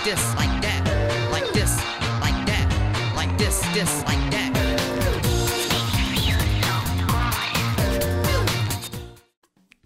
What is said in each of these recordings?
this, like that, like this, like that, like this, like that.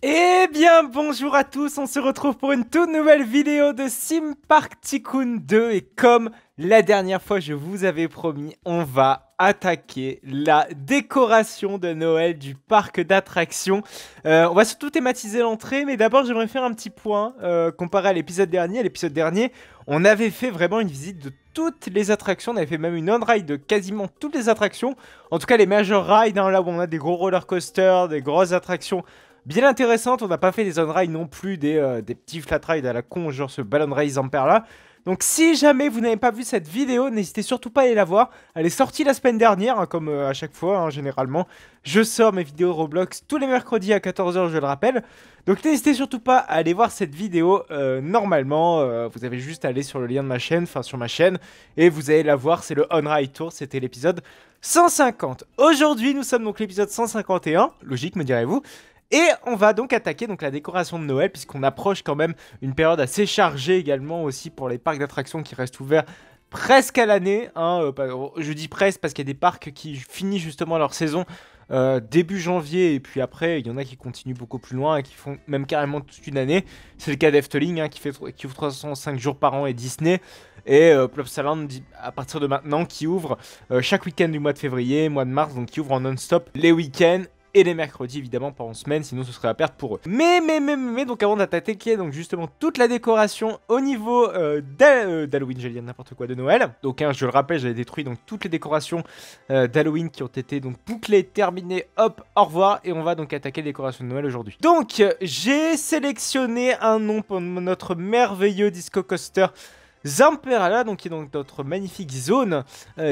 Eh bien bonjour à tous, on se retrouve pour une toute nouvelle vidéo de Theme Park Tycoon 2 et comme la dernière fois je vous avais promis, on va attaquer la décoration de Noël du parc d'attractions. On va surtout thématiser l'entrée, mais d'abord j'aimerais faire un petit point comparé à l'épisode dernier. L'épisode dernier, on avait fait vraiment une visite de toutes les attractions, on avait fait même une on-ride de quasiment toutes les attractions. En tout cas les major rides, hein, là où on a des gros roller coasters, des grosses attractions bien intéressante. On n'a pas fait des on-ride non plus, des petits flat rides à la con, genre ce Ballon Race Ampere là. Donc si jamais vous n'avez pas vu cette vidéo, n'hésitez surtout pas à aller la voir. Elle est sortie la semaine dernière, hein, comme à chaque fois, hein, généralement. Je sors mes vidéos Roblox tous les mercredis à 14 h, je le rappelle. Donc n'hésitez surtout pas à aller voir cette vidéo. Normalement, vous avez juste à aller sur le lien de ma chaîne, enfin sur ma chaîne, et vous allez la voir, c'est le on-ride tour, c'était l'épisode 150. Aujourd'hui, nous sommes donc l'épisode 151, logique me direz-vous. Et on va donc attaquer donc la décoration de Noël, puisqu'on approche quand même une période assez chargée également aussi pour les parcs d'attractions qui restent ouverts presque à l'année. Hein, je dis presque parce qu'il y a des parcs qui finissent justement leur saison début janvier, et puis après il y en a qui continuent beaucoup plus loin et qui font même carrément toute une année. C'est le cas d'Efteling, hein, qui ouvre 305 jours par an, et Disney. Et Plopsaland à partir de maintenant qui ouvre chaque week-end du mois de février, mois de mars, donc qui ouvre en non-stop les week-ends. Et les mercredis évidemment, pas en semaine, sinon ce serait à perte pour eux. Mais donc avant d'attaquer donc justement toute la décoration au niveau d'Halloween, j'allais dire n'importe quoi, de Noël. Donc hein, je le rappelle, j'avais détruit donc toutes les décorations d'Halloween qui ont été donc bouclées, terminées, hop, au revoir. Et on va donc attaquer les décorations de Noël aujourd'hui. Donc j'ai sélectionné un nom pour notre merveilleux disco coaster Zamperla, donc qui est donc notre magnifique zone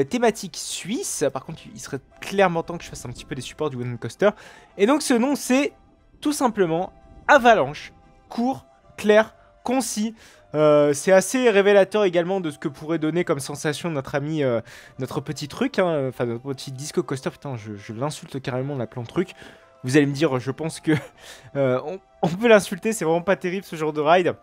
thématique suisse. Par contre, il serait clairement temps que je fasse un petit peu des supports du Wooden Coaster. Et donc ce nom, c'est tout simplement Avalanche. Court, clair, concis. C'est assez révélateur également de ce que pourrait donner comme sensation notre ami, notre petit truc, hein, enfin notre petit disco coaster. Putain, je l'insulte carrément en l'appelant truc. Vous allez me dire, je pense que on peut l'insulter, c'est vraiment pas terrible ce genre de ride.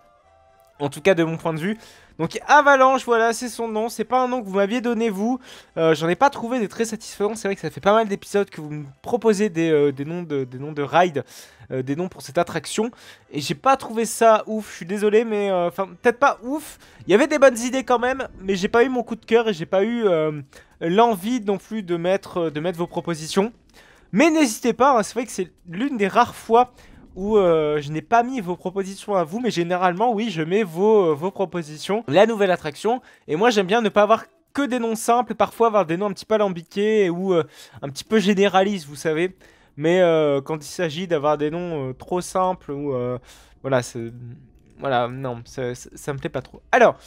En tout cas de mon point de vue. Donc Avalanche, voilà, c'est son nom. C'est pas un nom que vous m'aviez donné vous. J'en ai pas trouvé des très satisfaisants. C'est vrai que ça fait pas mal d'épisodes que vous me proposez des noms de ride, des noms pour cette attraction. Et j'ai pas trouvé ça ouf. Je suis désolé, mais enfin peut-être pas ouf. Il y avait des bonnes idées quand même, mais j'ai pas eu mon coup de cœur et j'ai pas eu l'envie non plus de mettre vos propositions. Mais n'hésitez pas, hein, c'est vrai que c'est l'une des rares fois où je n'ai pas mis vos propositions à vous, mais généralement, oui, je mets vos propositions. La nouvelle attraction, et moi j'aime bien ne pas avoir que des noms simples, parfois avoir des noms un petit peu alambiqués ou un petit peu généralistes, vous savez. Mais quand il s'agit d'avoir des noms trop simples, ou voilà, non, ça me plaît pas trop. Alors,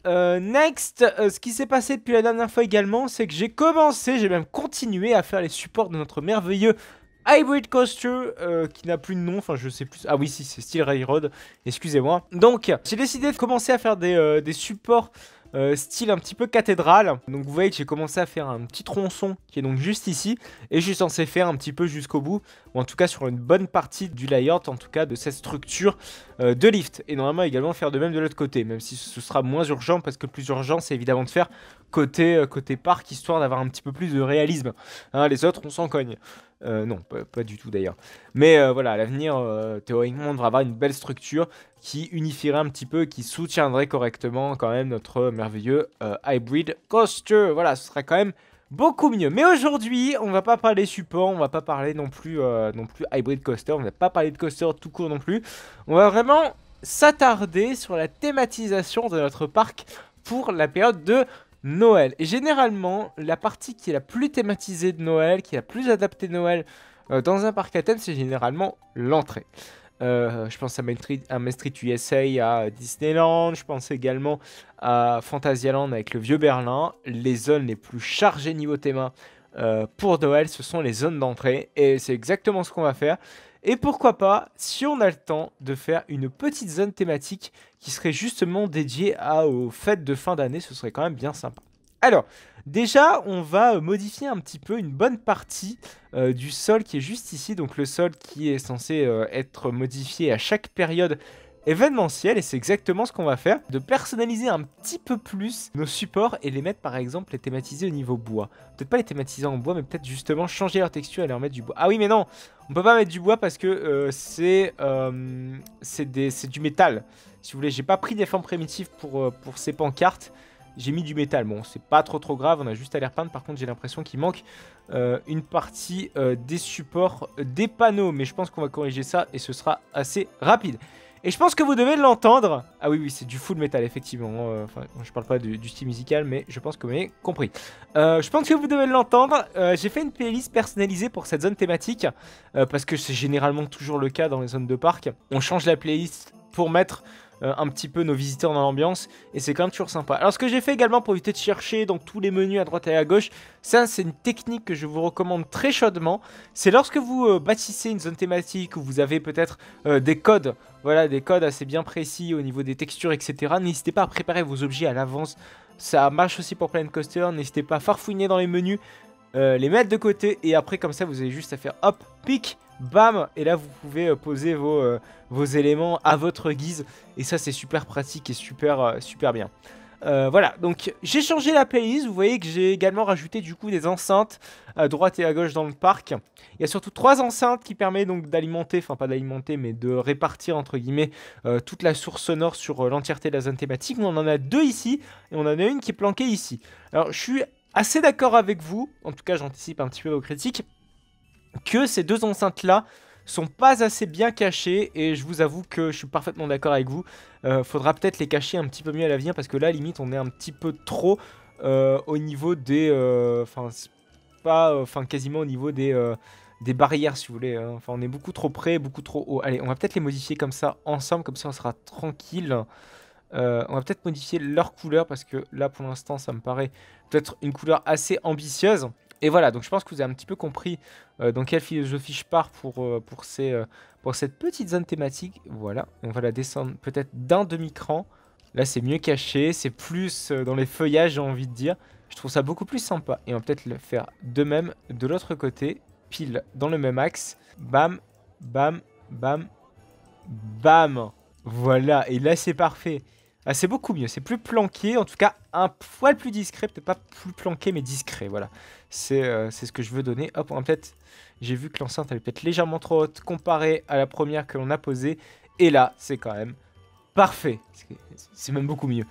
next, ce qui s'est passé depuis la dernière fois également, c'est que j'ai même continué à faire les supports de notre merveilleux Hybrid Coaster, qui n'a plus de nom, enfin je sais plus. Ah oui, si, c'est Steel Railroad, excusez-moi. Donc, j'ai décidé de commencer à faire des supports style un petit peu cathédrale. Donc vous voyez que j'ai commencé à faire un petit tronçon qui est donc juste ici. Et je suis censé faire un petit peu jusqu'au bout, ou en tout cas sur une bonne partie du layout, en tout cas de cette structure de lift. Et normalement également faire de même de l'autre côté, même si ce sera moins urgent, parce que le plus urgent c'est évidemment de faire côté parc, histoire d'avoir un petit peu plus de réalisme. Hein, les autres on s'en cogne. Non, pas du tout d'ailleurs. Mais voilà, à l'avenir, théoriquement, on devrait avoir une belle structure qui unifierait un petit peu, qui soutiendrait correctement quand même notre merveilleux Hybrid Coaster. Voilà, ce serait quand même beaucoup mieux. Mais aujourd'hui, on va pas parler support, on va pas parler non plus Hybrid Coaster, on va pas parler de coaster tout court non plus. On va vraiment s'attarder sur la thématisation de notre parc pour la période de Noël. Et généralement, la partie qui est la plus thématisée de Noël, qui est la plus adaptée de Noël dans un parc à thème, c'est généralement l'entrée. Je pense à Main Street USA, à Disneyland, je pense également à Fantasyland avec le Vieux Berlin. Les zones les plus chargées niveau thème pour Noël, ce sont les zones d'entrée. Et c'est exactement ce qu'on va faire. Et pourquoi pas, si on a le temps, de faire une petite zone thématique qui serait justement dédiée aux fêtes de fin d'année, ce serait quand même bien sympa. Alors, déjà, on va modifier un petit peu une bonne partie du sol qui est juste ici. Donc le sol qui est censé être modifié à chaque période événementiel, et c'est exactement ce qu'on va faire, de personnaliser un petit peu plus nos supports et les mettre par exemple, les thématiser au niveau bois. Peut-être pas les thématiser en bois, mais peut-être justement changer leur texture et leur mettre du bois. Ah oui, mais non, on peut pas mettre du bois parce que c'est du métal. Si vous voulez, j'ai pas pris des formes primitives pour ces pancartes. J'ai mis du métal. Bon, c'est pas trop grave, on a juste à les repeindre. Par contre, j'ai l'impression qu'il manque une partie des supports des panneaux. Mais je pense qu'on va corriger ça et ce sera assez rapide. Et je pense que vous devez l'entendre. Ah oui, c'est du full métal, effectivement. Enfin, je parle pas du style musical, mais je pense que vous m'avez compris. Je pense que vous devez l'entendre. J'ai fait une playlist personnalisée pour cette zone thématique. Parce que c'est généralement toujours le cas dans les zones de parc. On change la playlist pour mettre un petit peu nos visiteurs dans l'ambiance, et c'est quand même toujours sympa. Alors ce que j'ai fait également pour éviter de chercher dans tous les menus à droite et à gauche, ça c'est une technique que je vous recommande très chaudement. C'est lorsque vous bâtissez une zone thématique où vous avez peut-être des codes, voilà, des codes assez bien précis au niveau des textures, etc. N'hésitez pas à préparer vos objets à l'avance. Ça marche aussi pour Planet Coaster. N'hésitez pas à farfouiner dans les menus, les mettre de côté, et après comme ça vous avez juste à faire hop, pic, bam, et là vous pouvez poser vos éléments à votre guise, et ça c'est super pratique et super bien. Voilà, donc j'ai changé la playlist. Vous voyez que j'ai également rajouté du coup des enceintes à droite et à gauche dans le parc. Il y a surtout 3 enceintes qui permettent donc d'alimenter, enfin pas d'alimenter, mais de répartir entre guillemets toute la source sonore sur l'entièreté de la zone thématique. On en a 2 ici, et on en a une qui est planquée ici. Alors je suis assez d'accord avec vous, en tout cas j'anticipe un petit peu vos critiques, que ces 2 enceintes là sont pas assez bien cachées, et je vous avoue que je suis parfaitement d'accord avec vous. Faudra peut-être les cacher un petit peu mieux à l'avenir, parce que là limite on est un petit peu trop au niveau des quasiment au niveau des barrières, si vous voulez, hein. Enfin on est beaucoup trop près, beaucoup trop haut. Allez, on va peut-être les modifier comme ça ensemble, comme ça on sera tranquille. On va peut-être modifier leur couleur, parce que là pour l'instant ça me paraît peut-être une couleur assez ambitieuse. Et voilà, donc je pense que vous avez un petit peu compris dans quelle philosophie je pars pour cette petite zone thématique. Voilà, on va la descendre peut-être d'un demi-cran. Là c'est mieux caché, c'est plus dans les feuillages, j'ai envie de dire. Je trouve ça beaucoup plus sympa. Et on va peut-être le faire de même de l'autre côté, pile dans le même axe. Bam, bam, bam, bam. Voilà, et là c'est parfait. Ah, c'est beaucoup mieux, c'est plus planqué, en tout cas un poil plus discret, peut-être pas plus planqué mais discret, voilà. C'est ce que je veux donner. Hop, on va peut-être... J'ai vu que l'enceinte elle est peut-être légèrement trop haute comparée à la première que l'on a posée. Et là, c'est quand même parfait. C'est même beaucoup mieux.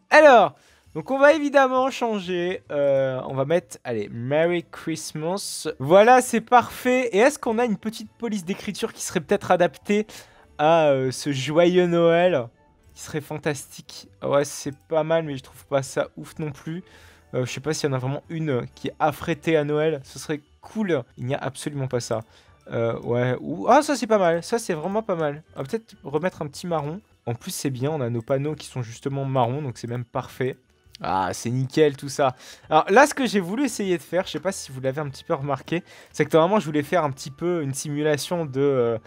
Alors, donc on va évidemment changer. On va mettre, allez, Merry Christmas. Voilà, c'est parfait. Et est-ce qu'on a une petite police d'écriture qui serait peut-être adaptée à ce joyeux Noël, qui serait fantastique? Ouais, c'est pas mal, mais je trouve pas ça ouf non plus. Je sais pas s'il y en a vraiment une qui est affrétée à Noël. Ce serait cool. Il n'y a absolument pas ça. Ouais. Ah, ça c'est pas mal. Ça c'est vraiment pas mal. On va peut-être remettre un petit marron. En plus c'est bien. On a nos panneaux qui sont justement marrons. Donc c'est même parfait. Ah, c'est nickel tout ça. Alors là, ce que j'ai voulu essayer de faire, je sais pas si vous l'avez un petit peu remarqué, c'est que normalement je voulais faire un petit peu une simulation de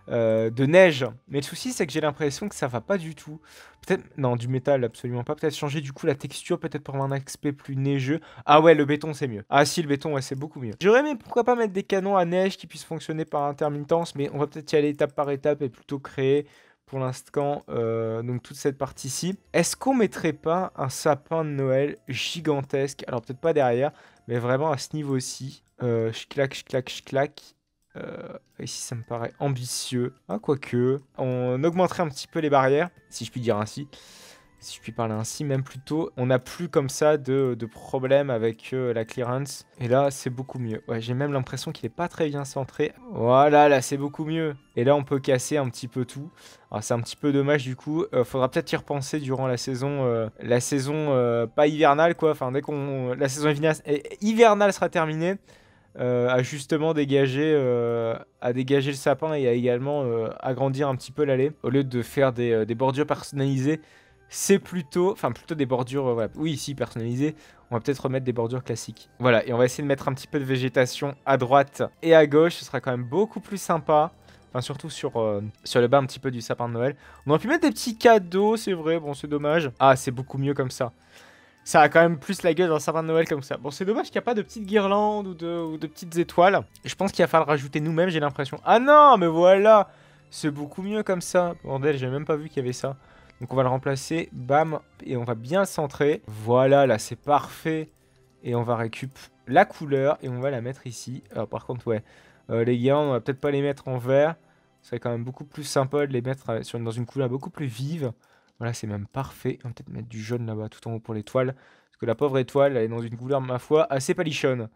neige. Mais le souci, c'est que j'ai l'impression que ça va pas du tout. Peut-être, non, du métal, absolument pas. Peut-être changer du coup la texture, peut-être pour avoir un aspect plus neigeux. Ah ouais, le béton, c'est mieux. Ah si, le béton, ouais, c'est beaucoup mieux. J'aurais aimé, pourquoi pas, mettre des canons à neige qui puissent fonctionner par intermittence, mais on va peut-être y aller étape par étape et plutôt créer pour l'instant donc toute cette partie-ci. Est-ce qu'on mettrait pas un sapin de Noël gigantesque? Alors peut-être pas derrière, mais vraiment à ce niveau-ci. Je claque. Ici ça me paraît ambitieux. Ah, quoique. On augmenterait un petit peu les barrières, si je puis dire ainsi. Si je puis parler ainsi, même plutôt. On n'a plus comme ça de problème avec la clearance. Et là, c'est beaucoup mieux. Ouais, j'ai même l'impression qu'il n'est pas très bien centré. Voilà, là, c'est beaucoup mieux. Et là, on peut casser un petit peu tout. Alors, c'est un petit peu dommage, du coup. Faudra peut-être y repenser durant la saison pas hivernale, quoi. Enfin, dès qu'on... La saison hivernale sera terminée. À justement dégager, le sapin, et à également agrandir un petit peu l'allée. Au lieu de faire des bordures personnalisées, c'est plutôt des bordures, voilà. Oui, ici personnalisées, on va peut-être remettre des bordures classiques. Voilà, et on va essayer de mettre un petit peu de végétation à droite et à gauche, ce sera quand même beaucoup plus sympa. Enfin, surtout sur le bas un petit peu du sapin de Noël. On aurait pu mettre des petits cadeaux, c'est vrai, bon, c'est dommage. Ah, c'est beaucoup mieux comme ça. Ça a quand même plus la gueule d'un sapin de Noël comme ça. Bon, c'est dommage qu'il n'y a pas de petites guirlandes ou de petites étoiles. Je pense qu'il va falloir rajouter nous-mêmes, j'ai l'impression. Ah non, mais voilà! C'est beaucoup mieux comme ça. Bordel, j'ai même pas vu qu'il y avait ça. Donc on va le remplacer, bam, et on va bien le centrer. Voilà, là c'est parfait. Et on va récupérer la couleur et on va la mettre ici. Alors par contre, ouais, les gars, on va peut-être pas les mettre en vert. Ce serait quand même beaucoup plus sympa de les mettre dans une couleur beaucoup plus vive. Voilà, c'est même parfait. On va peut-être mettre du jaune là-bas tout en haut pour l'étoile. Parce que la pauvre étoile, elle est dans une couleur, ma foi, assez palichonne.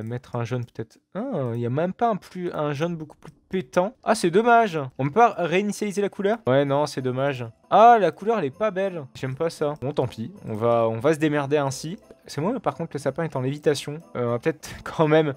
Mettre un jaune peut-être. Ah, il n'y a même pas un jaune beaucoup plus pétant. Ah, c'est dommage. On peut pas réinitialiser la couleur? Ouais, non, c'est dommage. Ah, la couleur, elle est pas belle. J'aime pas ça. Bon, tant pis. On va se démerder ainsi. C'est moi, par contre, le sapin est en lévitation. On va peut-être quand même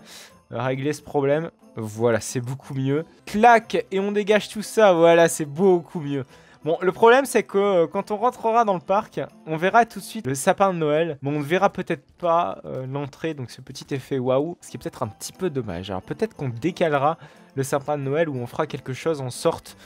régler ce problème. Voilà, c'est beaucoup mieux. Clac, et on dégage tout ça. Voilà, c'est beaucoup mieux. Bon, le problème, c'est que quand on rentrera dans le parc, on verra tout de suite le sapin de Noël. Bon, on ne verra peut-être pas l'entrée, donc ce petit effet waouh, ce qui est peut-être un petit peu dommage. Alors peut-être qu'on décalera le sapin de Noël ou on fera quelque chose en sorte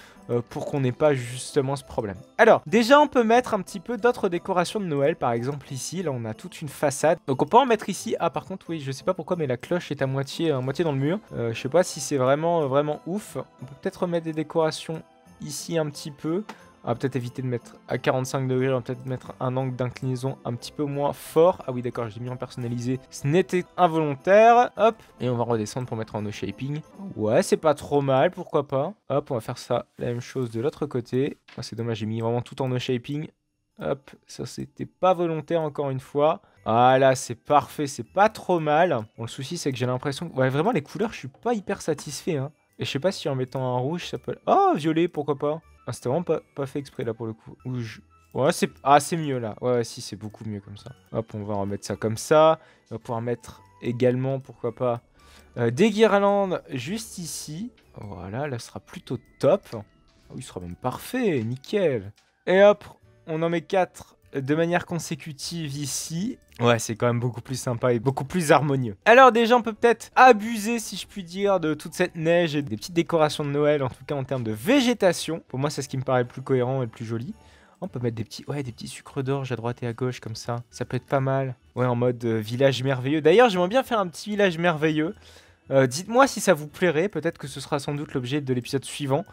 pour qu'on n'ait pas justement ce problème. Alors, déjà, on peut mettre un petit peu d'autres décorations de Noël. Par exemple, ici, là, on a toute une façade. Donc, on peut en mettre ici. Ah, par contre, oui, je sais pas pourquoi, mais la cloche est à moitié dans le mur. Je sais pas si c'est vraiment ouf. On peut peut-être remettre des décorations ici un petit peu. On va peut-être éviter de mettre à 45 degrés, on va peut-être mettre un angle d'inclinaison un petit peu moins fort. Ah oui d'accord, j'ai mis en personnalisé, ce n'était involontaire. Hop, et on va redescendre pour mettre en no shaping. Ouais, c'est pas trop mal, pourquoi pas. Hop, on va faire ça, la même chose de l'autre côté. Oh, c'est dommage, j'ai mis vraiment tout en no shaping. Hop, ça c'était pas volontaire encore une fois. Ah là, c'est parfait, c'est pas trop mal. Bon, le souci c'est que j'ai l'impression... Ouais, vraiment les couleurs, je suis pas hyper satisfait, hein. Et je sais pas si en mettant un rouge, ça peut... Oh, violet, pourquoi pas. Ah, c'était vraiment pas fait exprès là pour le coup. Ouais, c'est mieux là. Ouais, si, c'est beaucoup mieux comme ça. Hop, on va remettre ça comme ça. On va pouvoir mettre également, pourquoi pas, des guirlandes juste ici. Voilà, là, ce sera plutôt top. Oh, il sera même parfait, nickel. Et hop, on en met 4 de manière consécutive ici. Ouais, c'est quand même beaucoup plus sympa et beaucoup plus harmonieux. Alors déjà, on peut peut-être abuser, si je puis dire, de toute cette neige et des petites décorations de Noël, en tout cas en termes de végétation. Pour moi, c'est ce qui me paraît le plus cohérent et le plus joli. On peut mettre des petits sucres d'orge à droite et à gauche, comme ça. Ça peut être pas mal. Ouais, en mode village merveilleux. D'ailleurs, j'aimerais bien faire un petit village merveilleux. Dites-moi si ça vous plairait. Peut-être que ce sera sans doute l'objet de l'épisode suivant.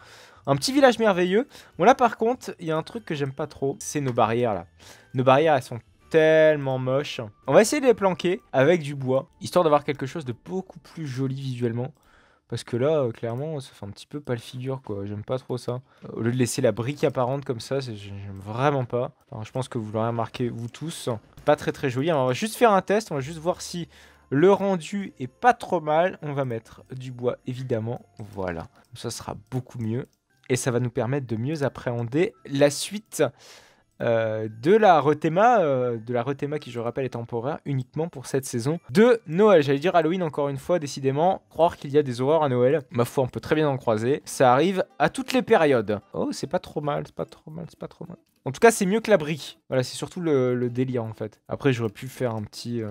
Un petit village merveilleux. Bon là par contre, il y a un truc que j'aime pas trop, c'est nos barrières là. Nos barrières elles sont tellement moches. On va essayer de les planquer avec du bois, histoire d'avoir quelque chose de beaucoup plus joli visuellement. Parce que là, clairement, ça fait un petit peu pas le figure quoi, j'aime pas trop ça. Au lieu de laisser la brique apparente comme ça, j'aime vraiment pas. Enfin, je pense que vous l'aurez remarqué vous tous. Pas très joli. Alors, on va juste faire un test, on va juste voir si... Le rendu est pas trop mal. On va mettre du bois, évidemment. Voilà. Ça sera beaucoup mieux. Et ça va nous permettre de mieux appréhender la suite de la Rethéma qui, je rappelle, est temporaire uniquement pour cette saison de Noël. J'allais dire Halloween encore une fois, décidément. Croire qu'il y a des horreurs à Noël. Ma foi, on peut très bien en croiser. Ça arrive à toutes les périodes. Oh, c'est pas trop mal, c'est pas trop mal, c'est pas trop mal. En tout cas, c'est mieux que la brique. Voilà, c'est surtout le délire, en fait. Après, j'aurais pu faire un petit...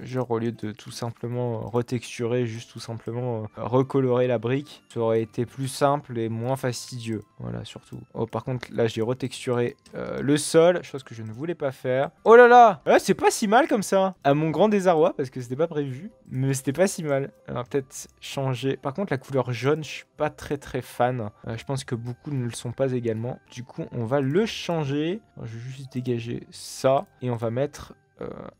genre, au lieu de tout simplement retexturer, juste tout simplement recolorer la brique, ça aurait été plus simple et moins fastidieux. Voilà, surtout. Oh, par contre, là, j'ai retexturé le sol, chose que je ne voulais pas faire. Oh là là, c'est pas si mal comme ça. À mon grand désarroi, parce que c'était pas prévu, mais c'était pas si mal. Alors, peut-être changer... Par contre, la couleur jaune, je suis pas très fan. Je pense que beaucoup ne le sont pas également. Du coup, on va le changer. Alors, je vais juste dégager ça et on va mettre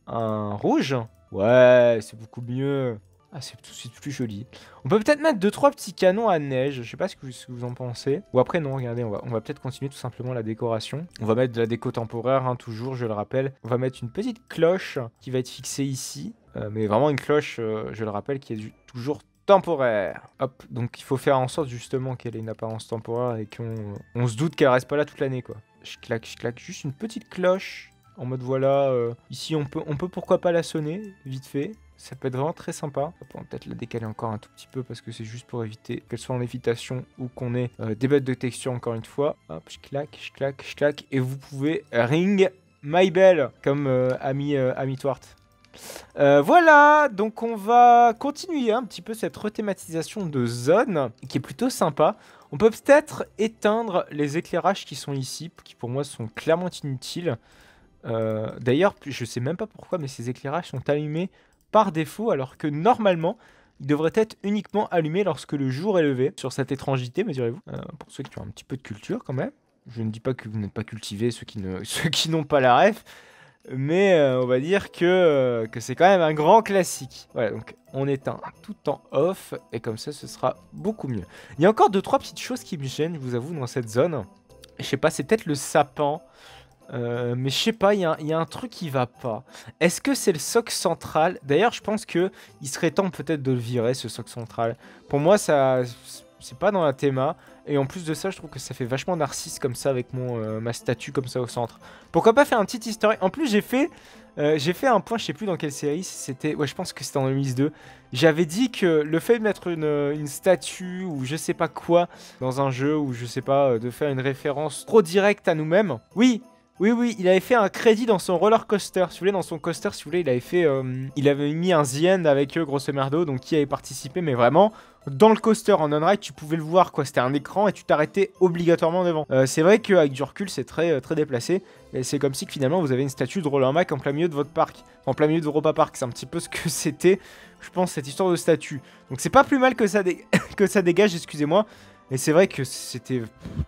un rouge. Ouais, c'est beaucoup mieux. Ah, c'est tout de suite plus joli. On peut peut-être mettre 2-3 petits canons à neige. Je sais pas ce que vous en pensez. Ou après, non, regardez, on va peut-être continuer tout simplement la décoration. On va mettre de la déco temporaire, hein, toujours, je le rappelle. On va mettre une petite cloche qui va être fixée ici. Mais vraiment une cloche, je le rappelle, qui est toujours temporaire. Hop, donc il faut faire en sorte justement qu'elle ait une apparence temporaire et qu'on se doute qu'elle reste pas là toute l'année, quoi. Je claque juste une petite cloche en mode voilà, ici on peut pourquoi pas la sonner, vite fait. Ça peut être vraiment très sympa. On va peut-être la décaler encore un tout petit peu parce que c'est juste pour éviter qu'elle soit en lévitation ou qu'on ait des bêtes de texture encore une fois. Hop, je claque. Et vous pouvez ring my bell comme ami Twart. Voilà, donc on va continuer un petit peu cette rethématisation de zone qui est plutôt sympa. On peut peut-être éteindre les éclairages qui sont ici, qui pour moi sont clairement inutiles. D'ailleurs, je sais même pas pourquoi, mais ces éclairages sont allumés par défaut, alors que normalement, il devrait être uniquement allumé lorsque le jour est levé. Sur cette étrangeté, me direz-vous. Pour ceux qui ont un petit peu de culture quand même. Je ne dis pas que vous n'êtes pas cultivés, ceux qui n'ont pas la ref. Mais on va dire que c'est quand même un grand classique. Voilà, donc on éteint tout en off. Et comme ça, ce sera beaucoup mieux. Il y a encore 2-3 petites choses qui me gênent, je vous avoue, dans cette zone. Je sais pas, c'est peut-être le sapin. Mais je sais pas, il y a un truc qui va pas. Est-ce que c'est le socle central? D'ailleurs, je pense que il serait temps peut-être de le virer, ce socle central. Pour moi, ça, c'est pas dans la théma. Et en plus de ça, je trouve que ça fait vachement narcisse comme ça avec ma statue comme ça au centre. Pourquoi pas faire un petit historique? En plus, j'ai fait un point, je sais plus dans quelle série, c'était, ouais, je pense que c'était en 2002. J'avais dit que le fait de mettre une statue ou je sais pas quoi dans un jeu ou je sais pas, de faire une référence trop directe à nous-mêmes. Oui, il avait fait un crédit dans son roller coaster. Si vous voulez, dans son coaster, si vous voulez, il avait mis un The End avec eux, grosso merdo, donc qui avait participé, mais vraiment, dans le coaster en on-ride, tu pouvais le voir, quoi. C'était un écran et tu t'arrêtais obligatoirement devant. C'est vrai qu'avec du recul, c'est très déplacé. Et c'est comme si que finalement, vous avez une statue de Roller Mac en plein milieu de votre parc. En plein milieu d'Europa Park. C'est un petit peu ce que c'était, je pense, cette histoire de statue. Donc c'est pas plus mal que ça, que ça dégage, excusez-moi. Et c'est vrai que c'était...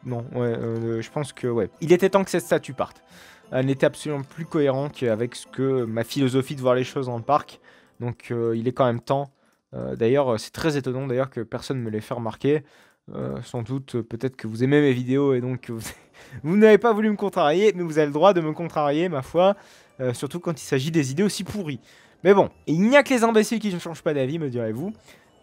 Non, ouais, je pense que, ouais. Il était temps que cette statue parte. Elle n'était absolument plus cohérente qu'avec ce que ma philosophie de voir les choses dans le parc. Donc il est quand même temps. D'ailleurs, c'est très étonnant d'ailleurs que personne ne me l'ait fait remarquer. Sans doute, peut-être que vous aimez mes vidéos et donc vous n'avez pas voulu me contrarier. Mais vous avez le droit de me contrarier, ma foi. Surtout quand il s'agit des idées aussi pourries. Mais bon, il n'y a que les imbéciles qui ne changent pas d'avis, me direz-vous.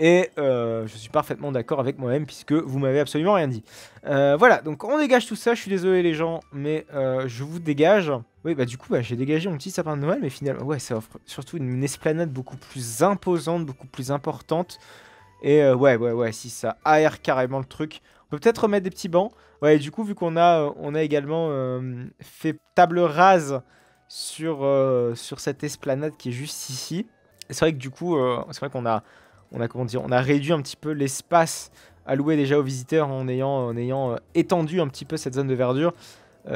Et je suis parfaitement d'accord avec moi-même puisque vous m'avez absolument rien dit. Voilà, donc on dégage tout ça. Je suis désolé les gens, mais je vous dégage. Oui, bah du coup, j'ai dégagé mon petit sapin de Noël, mais finalement, ouais, ça offre surtout une esplanade beaucoup plus imposante, beaucoup plus importante. Et ouais, si ça aère carrément le truc. On peut peut-être remettre des petits bancs. Ouais, du coup, vu qu'on a également fait table rase sur cette esplanade qui est juste ici. C'est vrai que du coup, c'est vrai qu'on a comment dire, on a réduit un petit peu l'espace alloué déjà aux visiteurs en ayant étendu un petit peu cette zone de verdure.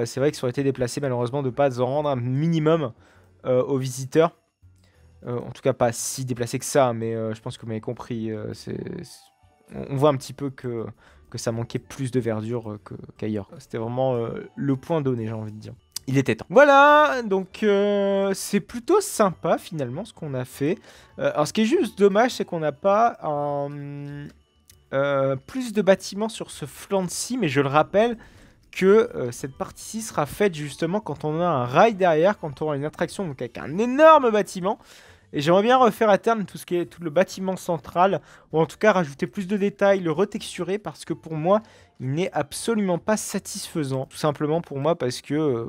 C'est vrai que ça aurait été déplacé malheureusement de ne pas en rendre un minimum aux visiteurs. En tout cas pas si déplacé que ça, mais je pense que vous m'avez compris. On voit un petit peu que ça manquait plus de verdure qu'ailleurs. C'était vraiment le point donné, j'ai envie de dire. Il était temps. Voilà, donc c'est plutôt sympa finalement ce qu'on a fait. Alors ce qui est juste dommage, c'est qu'on n'a pas plus de bâtiments sur ce flanc-ci, mais je le rappelle que cette partie-ci sera faite justement quand on a un rail derrière, quand on aura une attraction donc avec un énorme bâtiment. Et j'aimerais bien refaire à terme tout le bâtiment central, ou en tout cas rajouter plus de détails, le retexturer, parce que pour moi, il n'est absolument pas satisfaisant. Tout simplement pour moi, parce que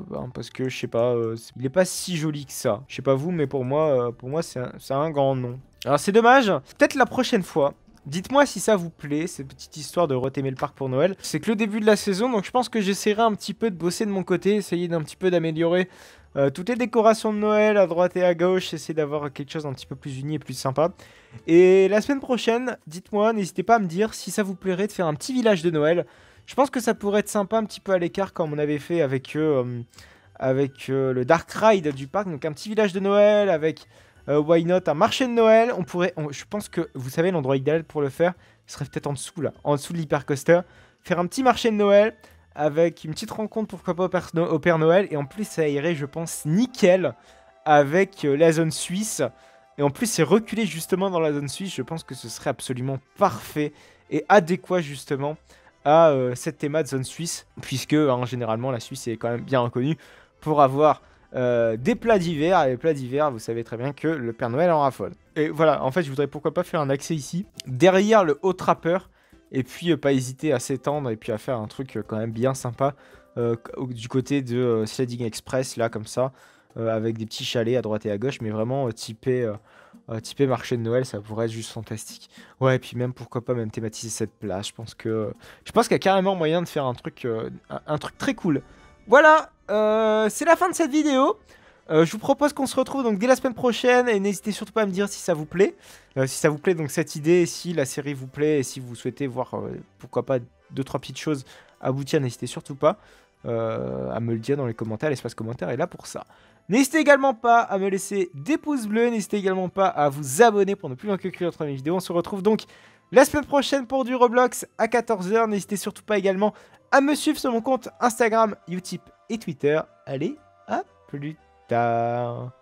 je sais pas, il n'est pas si joli que ça. Je sais pas vous, mais pour moi c'est un grand nom. Alors c'est dommage, peut-être la prochaine fois. Dites-moi si ça vous plaît, cette petite histoire de retémer le parc pour Noël. C'est que le début de la saison, donc je pense que j'essaierai un petit peu de bosser de mon côté, essayer d'un petit peu d'améliorer toutes les décorations de Noël à droite et à gauche, essayer d'avoir quelque chose d'un petit peu plus uni et plus sympa. Et la semaine prochaine, dites-moi, n'hésitez pas à me dire si ça vous plairait de faire un petit village de Noël. Je pense que ça pourrait être sympa un petit peu à l'écart comme on avait fait avec le Dark Ride du parc. Donc un petit village de Noël avec... why not, un marché de Noël. Je pense que, vous savez, l'endroit idéal pour le faire, ce serait peut-être en dessous, là. En dessous de l'hypercoaster. Faire un petit marché de Noël avec une petite rencontre, pourquoi pas, au Père Noël. Et en plus, ça irait, je pense, nickel avec la zone suisse. Et en plus, c'est reculé justement dans la zone suisse. Je pense que ce serait absolument parfait et adéquat, justement, à cette théma de zone suisse. Puisque, généralement, la Suisse est quand même bien reconnue pour avoir... des plats d'hiver, et les plats d'hiver, vous savez très bien que le Père Noël en raffole. Et voilà, en fait, je voudrais pourquoi pas faire un accès ici, derrière le haut trappeur, et puis pas hésiter à s'étendre, et puis à faire un truc quand même bien sympa, du côté de Sliding Express, là, comme ça, avec des petits chalets à droite et à gauche, mais vraiment typé marché de Noël, ça pourrait être juste fantastique. Ouais, et puis même, pourquoi pas même thématiser cette place, je pense qu'il y a carrément moyen de faire un truc très cool. Voilà, c'est la fin de cette vidéo. Je vous propose qu'on se retrouve donc dès la semaine prochaine et n'hésitez surtout pas à me dire si ça vous plaît. Si ça vous plaît donc cette idée, si la série vous plaît et si vous souhaitez voir pourquoi pas 2-3 petites choses aboutir, n'hésitez surtout pas. à me le dire dans les commentaires. L'espace commentaire est là pour ça. N'hésitez également pas à me laisser des pouces bleus. N'hésitez également pas à vous abonner pour ne plus manquer aucune autre vidéo. On se retrouve donc la semaine prochaine pour du Roblox à 14 h. N'hésitez surtout pas également à me suivre sur mon compte Instagram, Utip et Twitter. Allez, à plus tard.